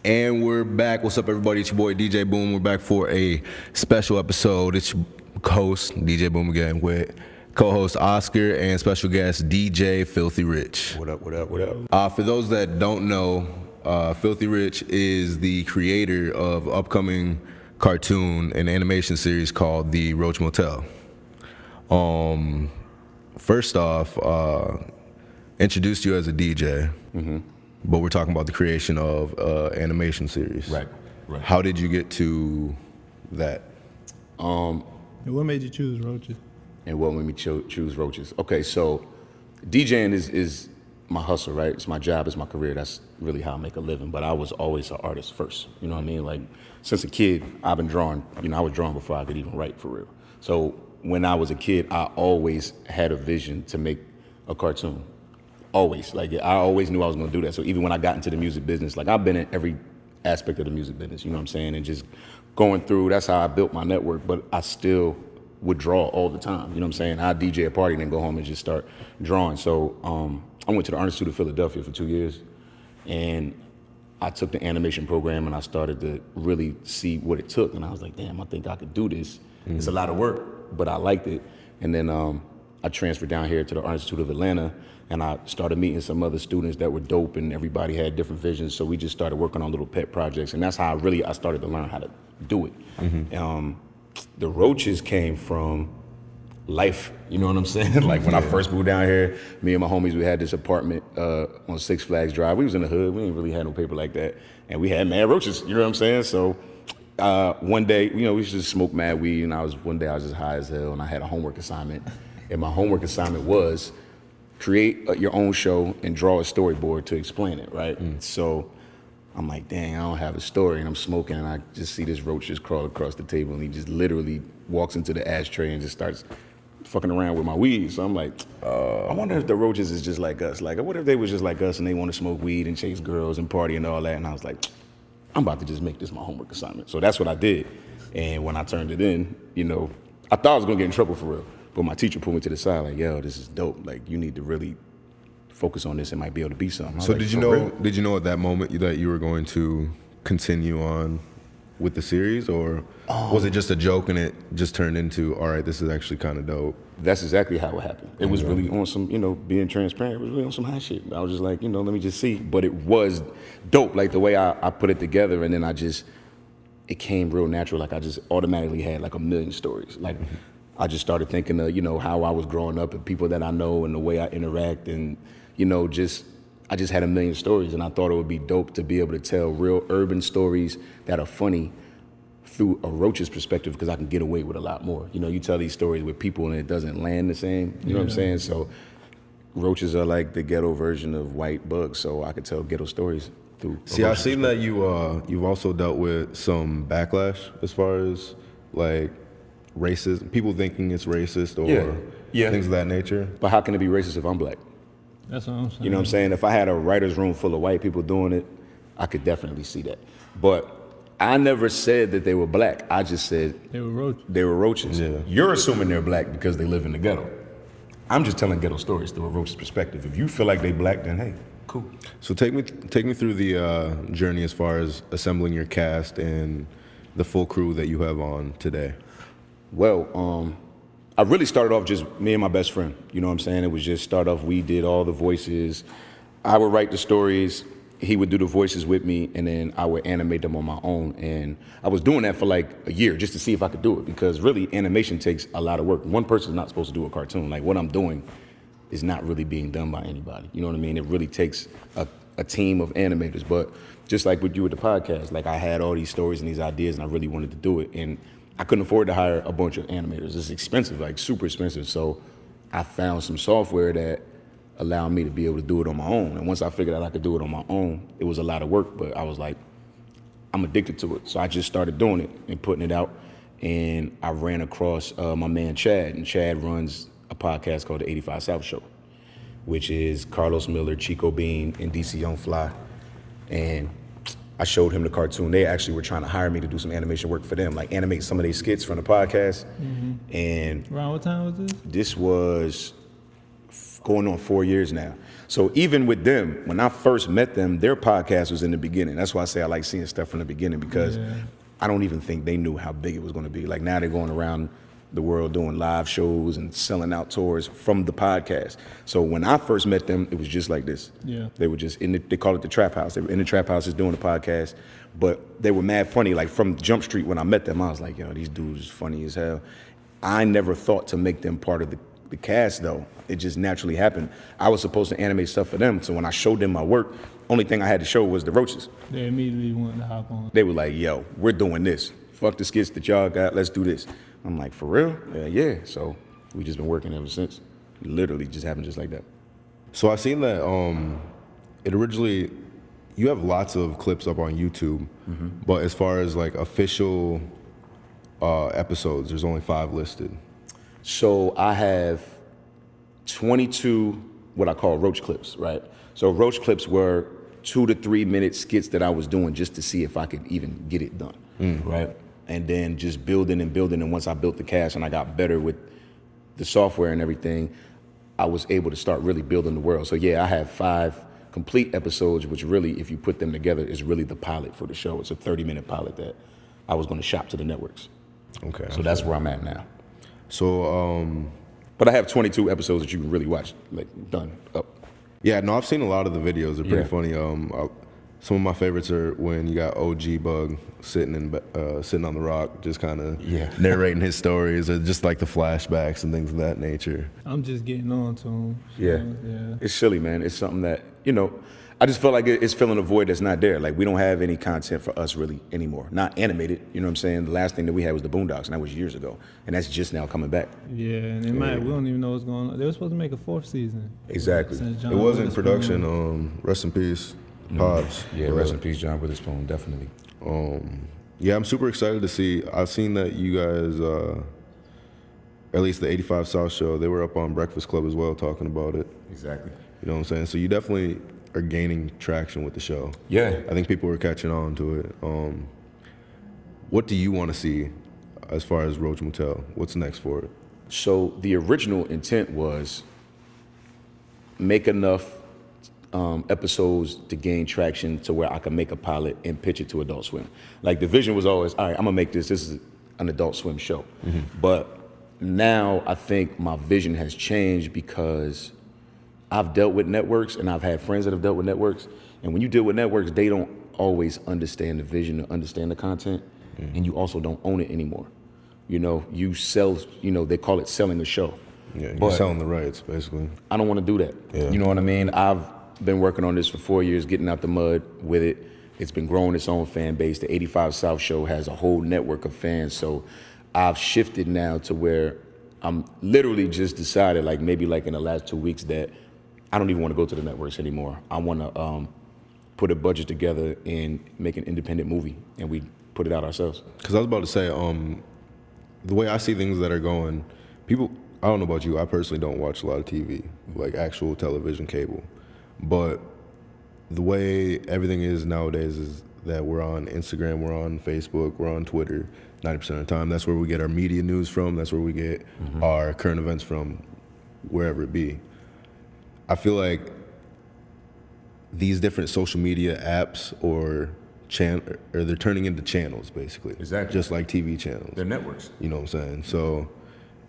And we're back. What's up, everybody? It's your boy DJ Boom. We're back for a special episode. It's your host DJ Boom again with co-host Oscar and special guest DJ Filthy Rich. What up, what up, what up? For those that don't know, Filthy Rich is the creator of upcoming cartoon and animation series called The Roach Motel. First off, introduced you as a DJ. Mm-hmm. But we're talking about the creation of animation series. Right. How did you get to that? And what made you choose Roaches? And what made me choose Roaches? Okay, so DJing is my hustle, right? It's my job, it's my career. That's really how I make a living. But I was always an artist first. You know what I mean? Like, since a kid, I've been drawing. You know, I was drawing before I could even write, for real. So when I was a kid, I always had a vision to make a cartoon. Always. Like, I always knew I was going to do that. So even when I got into the music business, like, I've been in every aspect of the music business, you know what I'm saying? And just going through, that's how I built my network. But I still would draw all the time, you know what I'm saying? I'd DJ a party and then go home and just start drawing. So I went to the Art Institute of Philadelphia for 2 years. And I took the animation program and I started to really see what it took. And I was like, damn, I think I could do this. Mm-hmm. It's a lot of work, but I liked it. And then I transferred down here to the Art Institute of Atlanta. And I started meeting some other students that were dope, and everybody had different visions. So we just started working on little pet projects, and that's how I started to learn how to do it. Mm-hmm. The Roaches came from life, you know what I'm saying? Like when I first moved down here, me and my homies, we had this apartment on Six Flags Drive. We was in the hood, we didn't really have no paper like that. And we had mad roaches, you know what I'm saying? So one day, you know, we used to smoke mad weed, and one day I was just high as hell, and I had a homework assignment. And my homework assignment was create your own show and draw a storyboard to explain it, right? So I'm like, dang, I don't have a story, and I'm smoking, and I just see this roach just crawl across the table, and he just literally walks into the ashtray and just starts fucking around with my weed. So I'm like, I wonder if the roaches is just like us. Like, what if they was just like us and they want to smoke weed and chase girls and party and all that? And I was like, I'm about to just make this my homework assignment. So that's what I did. And when I turned it in, you know, I thought I was gonna get in trouble for real. But my teacher pulled me to the side like, yo, this is dope. Like, you need to really focus on this and might be able to be something. So like, did you know at that moment that you were going to continue on with the series, or was it just a joke and it just turned into, all right, this is actually kind of dope? That's exactly how it happened. It was really on some, you know, being transparent, it was really on some high shit. I was just like, you know, let me just see. But it was dope, like the way I put it together, and then it came real natural. Like I just automatically had like a million stories. Like, I just started thinking of, you know, how I was growing up and people that I know and the way I interact, and, you know, I just had a million stories, and I thought it would be dope to be able to tell real urban stories that are funny through a Roach's perspective, because I can get away with a lot more. You know, you tell these stories with people and it doesn't land the same, you know what I'm saying? So roaches are like the ghetto version of white bugs, so I could tell ghetto stories through. See, I've seen that you've also dealt with some backlash as far as like racist, people thinking it's racist or things of that nature. But how can it be racist if I'm black? That's what I'm saying. You know what I'm saying? If I had a writer's room full of white people doing it, I could definitely see that. But I never said that they were black. I just said they were roaches. They were roaches. Yeah. You're assuming they're black because they live in the ghetto. I'm just telling ghetto stories through a roach's perspective. If you feel like they black, then hey, cool. So take me through the journey as far as assembling your cast and the full crew that you have on today. Well, I really started off just me and my best friend. You know what I'm saying? It was just start off, we did all the voices. I would write the stories, he would do the voices with me, and then I would animate them on my own. And I was doing that for like a year just to see if I could do it, because really animation takes a lot of work. One person's not supposed to do a cartoon. Like, what I'm doing is not really being done by anybody. You know what I mean? It really takes a team of animators. But just like with you with the podcast, like I had all these stories and these ideas and I really wanted to do it. And I couldn't afford to hire a bunch of animators. It's expensive, like super expensive. So I found some software that allowed me to be able to do it on my own. And once I figured out I could do it on my own, it was a lot of work, but I was like, I'm addicted to it. So I just started doing it and putting it out. And I ran across my man Chad, and Chad runs a podcast called the 85 South Show, which is Karlous Miller, Chico Bean, and DC Young Fly. And I showed him the cartoon. They actually were trying to hire me to do some animation work for them, like animate some of their skits from the podcast. Mm-hmm. And around what time was this? This was going on 4 years now. So even with them, when I first met them, their podcast was in the beginning. That's why I say I like seeing stuff from the beginning, because I don't even think they knew how big it was going to be. Like now they're going around the world doing live shows and selling out tours from the podcast. So when I first met them, it was just like this. Yeah. They were just they call it the trap house. They were in the trap houses doing the podcast, but they were mad funny. Like from Jump Street, when I met them, I was like, yo, these dudes is funny as hell. I never thought to make them part of the cast though. It just naturally happened. I was supposed to animate stuff for them. So when I showed them my work, only thing I had to show was the roaches. They immediately wanted to hop on. They were like, yo, we're doing this. Fuck the skits that y'all got, let's do this. I'm like, for real? Yeah. So we just been working ever since. Literally just happened just like that. So I seen that it originally, you have lots of clips up on YouTube, but as far as like official episodes, there's only 5 listed. So I have 22 what I call roach clips, right? So roach clips were 2 to 3 minute skits that I was doing just to see if I could even get it done, right? And then just building, and once I built the cast and I got better with the software and everything, I was able to start really building the world. So yeah, I have 5 complete episodes, which really, if you put them together, is really the pilot for the show. It's a 30-minute pilot that I was going to shop to the networks. Okay. So that's where I'm at now. So, But I have 22 episodes that you can really watch, like done up. yeah, no, I've seen a lot of the videos. They're pretty Yeah. funny. Some of my favorites are when you got OG Bug sitting on the rock, just kind of narrating his stories, or just like the flashbacks and things of that nature. I'm just getting on to him. Yeah. It's silly, man. It's something that, I just felt like it's filling a void that's not there. Like we don't have any content for us really anymore. Not animated, you know what I'm saying? The last thing that we had was the Boondocks, and that was years ago. And that's just now coming back. Yeah, and we don't even know what's going on. They were supposed to make a 4th season. Exactly. It was in production. Rest in peace, Pops. Yeah, rest in peace, John Witherspoon, definitely. Yeah, I'm super excited to see. I've seen that you guys, at least the 85 South show, they were up on Breakfast Club as well talking about it. Exactly. You know what I'm saying? So you definitely are gaining traction with the show. Yeah. I think people are catching on to it. What do you want to see as far as Roach Motel? What's next for it? So the original intent was make enough episodes to gain traction to where I can make a pilot and pitch it to Adult Swim. Like the vision was always, all right, I'm gonna make this is an Adult Swim show. But now I think my vision has changed because I've dealt with networks and I've had friends that have dealt with networks. And when you deal with networks, they don't always understand the vision or understand the content. And you also don't own it anymore. You sell, they call it selling the show. Yeah, you're But selling the rights, basically. I don't want to do that. Yeah. You know what I mean? I've been working on this for 4 years, getting out the mud with it. It's been growing its own fan base. The 85 South show has a whole network of fans. So I've shifted now to where I'm literally just decided, like maybe like in the last 2 weeks, that I don't even want to go to the networks anymore. I want to put a budget together and make an independent movie, and we put it out ourselves. Because I was about to say, the way I see things that are going, people, I don't know about you, I personally don't watch a lot of TV, like actual television, cable. But the way everything is nowadays is that we're on Instagram, we're on Facebook, we're on Twitter 90% of the time. That's where we get our media news from. That's where we get our current events from, wherever it be. I feel like these different social media apps or they're turning into channels, basically. Exactly. Just like TV channels. They're networks. You know what I'm saying? So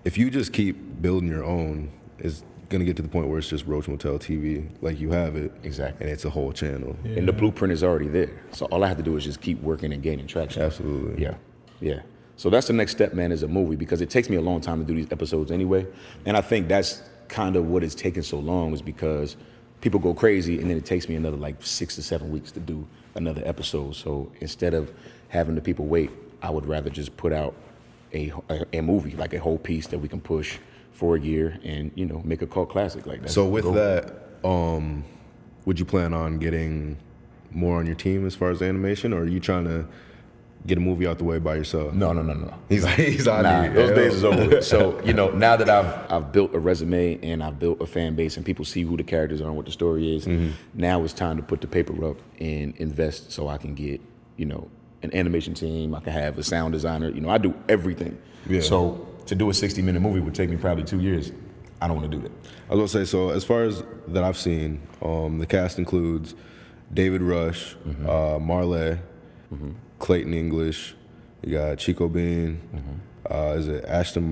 if you just keep building your own, it's going to get to the point where it's just Roach Motel TV, like you have it. Exactly. And it's a whole channel. Yeah. And the blueprint is already there. So all I have to do is just keep working and gaining traction. Absolutely. Yeah. So that's the next step, man, as a movie, because it takes me a long time to do these episodes anyway. And I think that's kind of what is taking so long, is because people go crazy and then it takes me another like 6 to 7 weeks to do another episode. So instead of having the people wait, I would rather just put out a movie, like a whole piece that we can push for a year and, make a cult classic like that. So with that, would you plan on getting more on your team as far as animation, or are you trying to get a movie out the way by yourself? No. He's on Nah, you. those days is over with. So, now that I've built a resume and I've built a fan base and people see who the characters are and what the story is, now it's time to put the paper up and invest so I can get, an animation team. I can have a sound designer. I do everything. Yeah. So to do a 60-minute movie would take me probably 2 years. I don't want to do that. I was gonna say, so as far as that I've seen, the cast includes David Rush, Marley, Clayton English. You got Chico Bean. Is it Ashton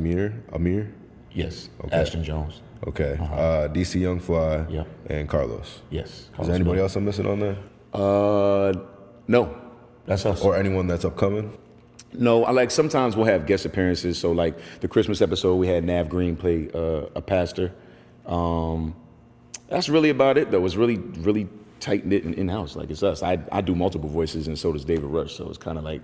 Amir? Yes. Okay. Ashton Jones. Okay. DC Young Fly. Yep. And Carlos. Yes. Is there anybody else I'm missing on there? No. That's us. Or anyone that's upcoming? No, I like sometimes we'll have guest appearances. So like the Christmas episode, we had Nav Green play a pastor. That's really about it, though. It's really, really tight knit and in house. Like it's us. I do multiple voices, and so does David Rush. So it's kind of like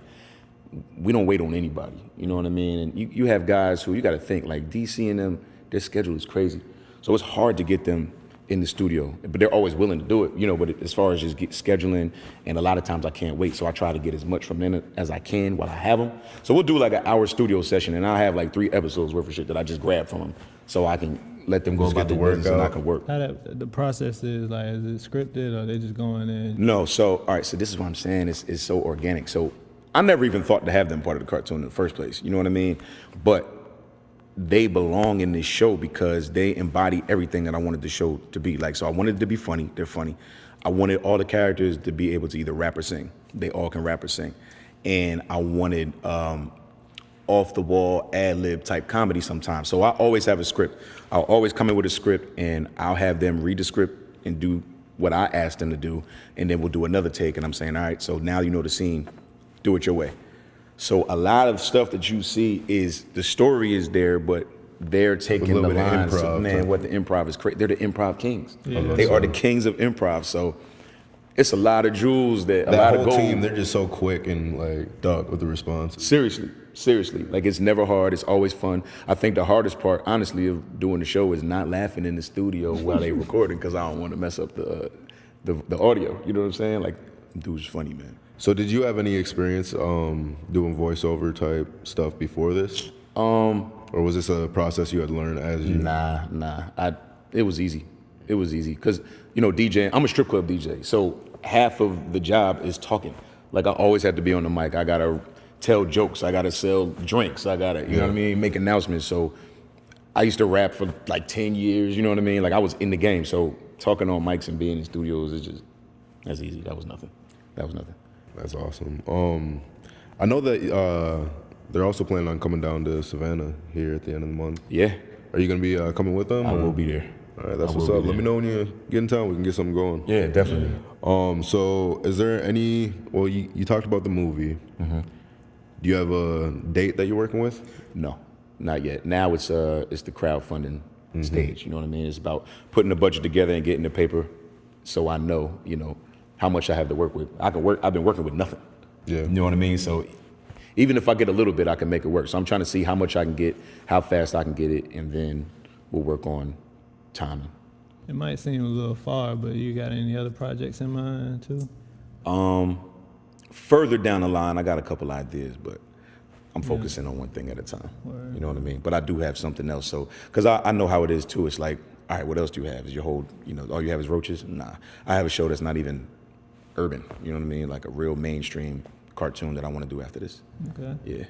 we don't wait on anybody. You know what I mean? And you have guys who you got to think like DC and them. Their schedule is crazy, so it's hard to get them in the studio. But they're always willing to do it. You know, but as far as just scheduling, and a lot of times I can't wait. So I try to get as much from them as I can while I have them. So we'll do like an hour studio session, and I have like 3 episodes worth of shit that I just grab from them, so I can let them go Just about get the the work business and I out. can work. How the process is like? Is it scripted or they just going in? No, so all right, so this is what I'm saying. It's so organic. So I never even thought to have them part of the cartoon in the first place. You know what I mean? But they belong in this show because they embody everything that I wanted the show to be. Like, so I wanted it to be funny. They're funny. I wanted all the characters to be able to either rap or sing. They all can rap or sing. And I wanted off the wall ad lib type comedy sometimes. So I always have a script. I'll always come in with a script and I'll have them read the script and do what I asked them to do. And then we'll do another take and I'm saying, all right, so now you know the scene, do it your way. So a lot of stuff that you see is the story is there, but they're taking the lines. Man, what the improv is crazy. They're the improv kings. Yeah. They are the kings of improv. So it's a lot of jewels that a lot of gold. Team, they're just so quick and like with the response. Seriously. Like it's never hard. It's always fun. I think the hardest part, honestly, of doing the show is not laughing in the studio while they recording because I don't want to mess up the audio. You know what I'm saying? Like, dude's funny, man. So did you have any experience doing voiceover type stuff before this? Or was this a process you had learned as you? Nah. It was easy. It was easy because DJing. I'm a strip club DJ, so half of the job is talking. Like I always have to be on the mic. I gotta tell jokes. I gotta sell drinks. I gotta, you know what I mean, make announcements. So I used to rap for like 10 years. You know what I mean? Like I was in the game. So talking on mics and being in studios is that's easy. That was nothing. That's awesome. I know that they're also planning on coming down to Savannah here at the end of the month. Yeah. Are you gonna be coming with them? I will be there. All right, that's what's up. Let me know when you get in town. We can get something going. Yeah, definitely. So is there any? Well, you talked about the movie. Do you have a date that you're working with? No, not yet. Now it's the crowdfunding stage. You know what I mean? It's about putting the budget together and getting the paper, so I know how much I have to work with. I've been working with nothing. Yeah. You know what I mean? So even if I get a little bit, I can make it work. So I'm trying to see how much I can get, how fast I can get it, and then we'll work on timing. It might seem a little far, but you got any other projects in mind too? Further down the line, I got a couple ideas, but I'm focusing on one thing at a time. Word. You know what I mean? But I do have something else. So, because I know how it is too. It's like, all right, what else do you have? Is your whole, all you have is roaches? Nah. I have a show that's not even urban. You know what I mean? Like a real mainstream cartoon that I want to do after this. Okay.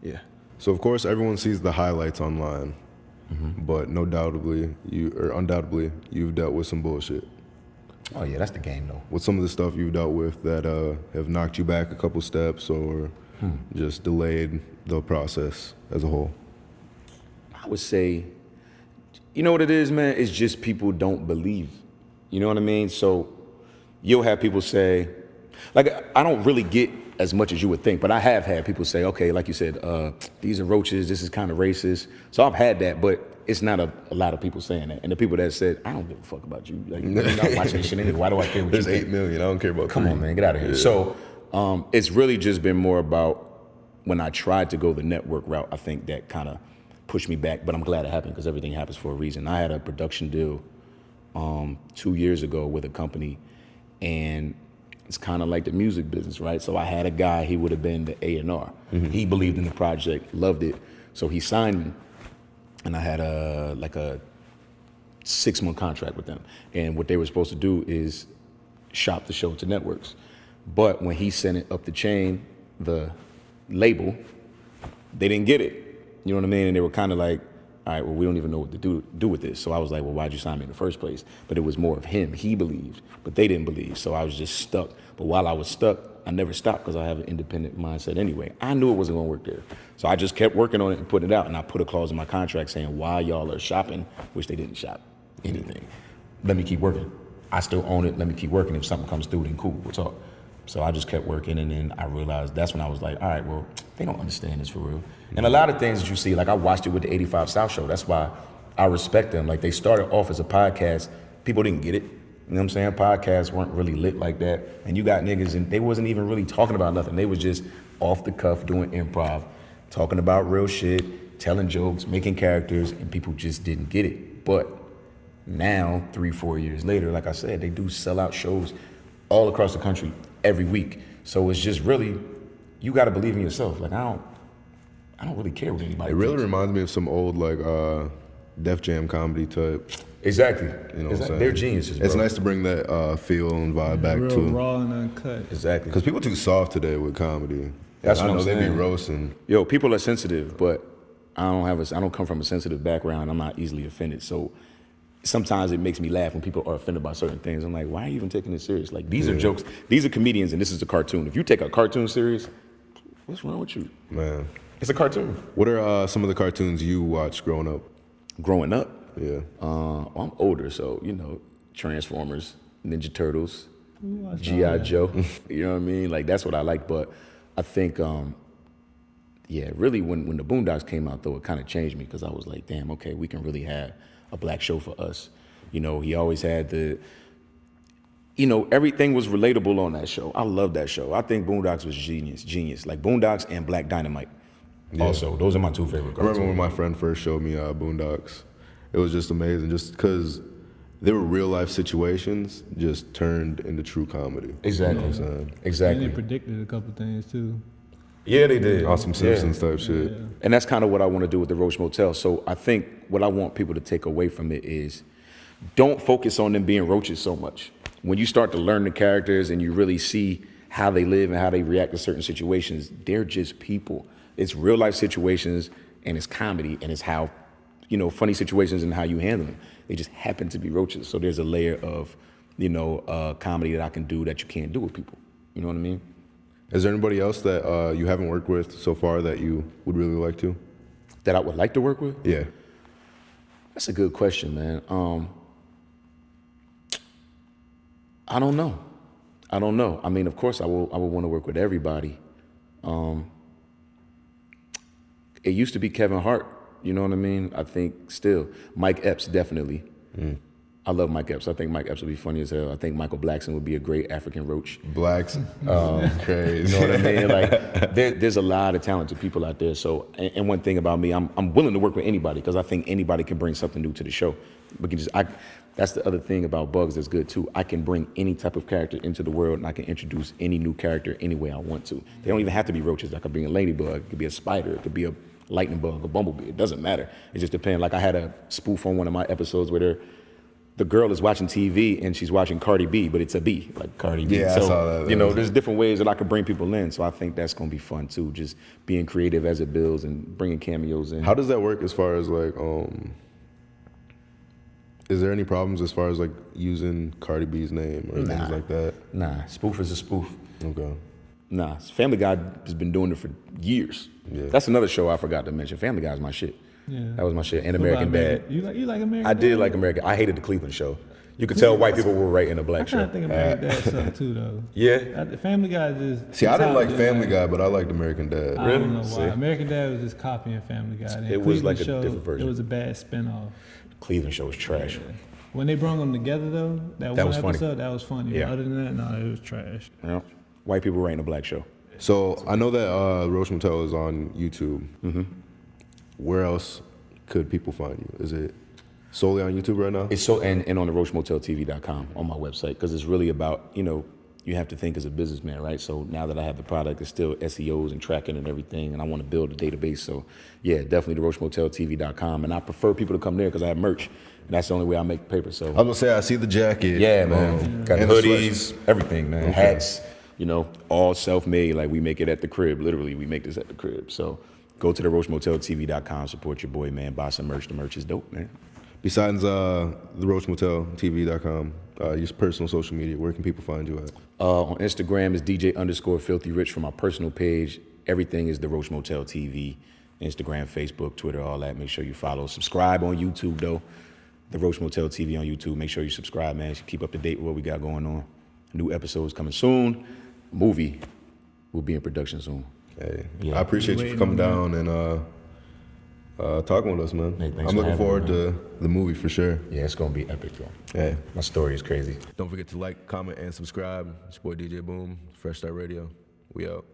Yeah. So of course everyone sees the highlights online, but undoubtedly you've dealt with some bullshit. Oh yeah, that's the game though. What's some of the stuff you've dealt with that have knocked you back a couple steps or just delayed the process as a whole? I would say, you know what it is, man? It's just people don't believe. You know what I mean? So you'll have people say, like, I don't really get as much as you would think, but I have had people say, okay, like you said, these are roaches, this is kind of racist. So I've had that, but it's not a lot of people saying that. And the people that said, I don't give a fuck about you. Like, you're not watching this shit anyway. Why do I care what There's you think? 8 million. I don't care about Come 3. on, man, get out of here. Yeah. So it's really just been more about when I tried to go the network route, I think that kind of pushed me back, but I'm glad it happened because everything happens for a reason. I had a production deal 2 years ago with a company, and it's kind of like the music business, right? So I had a guy, he would have been the A&R. He believed in the project, loved it, so he signed me, and I had a 6-month contract with them. And what they were supposed to do is shop the show to networks. But when he sent it up the chain, the label, they didn't get it. You know what I mean? And they were kind of like, all right, well, we don't even know what to do with this. So I was like, well, why'd you sign me in the first place? But it was more of him. He believed, but they didn't believe. So I was just stuck. But while I was stuck, I never stopped because I have an independent mindset anyway. I knew it wasn't going to work there. So I just kept working on it and putting it out. And I put a clause in my contract saying, while y'all are shopping, which they didn't shop anything, let me keep working. I still own it. Let me keep working. If something comes through, then cool, we'll talk. So I just kept working, and then I realized that's when I was like, all right, well, they don't understand this for real. And a lot of things that you see, like I watched it with the 85 South show. That's why I respect them. Like they started off as a podcast. People didn't get it. You know what I'm saying? Podcasts weren't really lit like that. And you got niggas, and they wasn't even really talking about nothing. They was just off the cuff doing improv, talking about real shit, telling jokes, making characters, and people just didn't get it. But now, 3-4 years later, like I said, they do sell out shows all across the country every week. So it's just really, you got to believe in yourself. Like I don't really care what anybody It really thinks. reminds me of some old like Def Jam comedy type. Exactly. You know what I'm Exactly. saying? They're geniuses, bro. It's nice to bring that feel and vibe back Real to raw and uncut. Exactly. because people too soft today with comedy. That's I what know I'm they be saying. roasting. Yo, people are sensitive, but I don't come from a sensitive background. I'm not easily offended. So sometimes it makes me laugh when people are offended by certain things. I'm like, why are you even taking this serious? Like these are jokes. These are comedians, and this is a cartoon. If you take a cartoon serious, what's wrong with you? Man, It's a cartoon. what are some of the cartoons you watched growing up? Growing up, Yeah, I'm older, so you know, Transformers, Ninja Turtles, watched G.I. Joe. You know what I mean? Like that's what I like. But I think, yeah, really when the Boondocks came out, though, it kind of changed me because I was like, damn, okay, we can really have a black show for us. You know, he always had everything was relatable on that show. I love that show. I think Boondocks was genius. Like Boondocks and Black Dynamite. Yeah. Also, those are my two favorite I cartoons. remember when my friend first showed me Boondocks. It was just amazing, just because they were real life situations just turned into true comedy. Exactly. You know what I'm saying? Exactly. And they predicted a couple things too. Yeah, they did. Awesome Simpsons type shit. And that's kind of what I want to do with the Roach Motel. So I think what I want people to take away from it is don't focus on them being roaches so much. When you start to learn the characters and you really see how they live and how they react to certain situations, they're just people. It's real life situations and it's comedy and it's how, funny situations and how you handle them. They just happen to be roaches. So there's a layer of, comedy that I can do that you can't do with people. You know what I mean? Is there anybody else that you haven't worked with so far that you would really like to? That I would like to work with? Yeah. That's a good question, man. I don't know. I mean, of course, I would want to work with everybody. It used to be Kevin Hart. You know what I mean? I think still Mike Epps definitely. I love Mike Epps. I think Mike Epps would be funny as hell. I think Michael Blackson would be a great African roach. Blacks. Crazy. You know what I mean? Like there's a lot of talented people out there. So, and one thing about me, I'm willing to work with anybody because I think anybody can bring something new to the show. That's the other thing about Bugs that's good too. I can bring any type of character into the world and I can introduce any new character any way I want to. They don't even have to be roaches. I could bring a ladybug, it could be a spider, it could be a lightning bug, a bumblebee. It doesn't matter. It just depends. Like I had a spoof on one of my episodes where the girl is watching TV and she's watching Cardi B, but it's a B, like Cardi B. Yeah, so, I saw that. There's different ways that I could bring people in. So I think that's going to be fun too, just being creative as it builds and bringing cameos in. How does that work as far as like, is there any problems as far as like using Cardi B's name or things like that? Nah, spoof is a spoof. Okay. Nah, Family Guy has been doing it for years. Yeah. That's another show I forgot to mention. Family Guy is my shit. Yeah. That was my shit. And What about American Dad. You like American I Dad? did like American. I hated the Cleveland show. You could tell white people were writing a I black kind show. of think American Dad sucked too though. Yeah. The Family Guy is just. See, I didn't like top, Family yeah. Guy, but I liked American Dad. I don't know why. See? American Dad was just copying Family Guy. And It was Cleveland like a show, different version. It was a bad spinoff. Cleveland show was trash. When they brought them together though, that That one was funny. episode, that was funny. Yeah. But other than that, no, it was trash. Yeah. White people writing a black show. So I know that Roach Motel is on YouTube. Mm-hmm. Where else could people find you? Is it solely on YouTube right now? It's so and on the roachmoteltv.com on my website because it's really about, you have to think as a businessman, right? So now that I have the product, it's still SEOs and tracking and everything, and I want to build a database. So yeah, definitely the roachmoteltv.com. And I prefer people to come there because I have merch, and that's the only way I make paper. So I was gonna say I see the jacket. yeah, man. Got And the hoodies, everything, man. Okay. Hats, all self-made. Like we make it at the crib. Literally, we make this at the crib. So Go to the RoachMotelTV.com. Support your boy, man. Buy some merch. The merch is dope, man. Besides the RoachMotelTV.com, your personal social media, where can people find you at? On Instagram is DJ_FilthyRich for my personal page. Everything is the Roach Motel TV. Instagram, Facebook, Twitter, all that. Make sure you follow. Subscribe on YouTube, though. The Roach Motel TV on YouTube. Make sure you subscribe, man. Keep up to date with what we got going on. New episodes coming soon. Movie will be in production soon. Hey, Yeah. I appreciate you for coming down and talking with us, man. Hey, thanks I'm for looking having forward me, to the movie for sure. Yeah, it's going to be epic, though. Hey, My story is crazy. don't forget to like, comment, and subscribe. It's your boy DJ Boom, Fresh Start Radio. We out.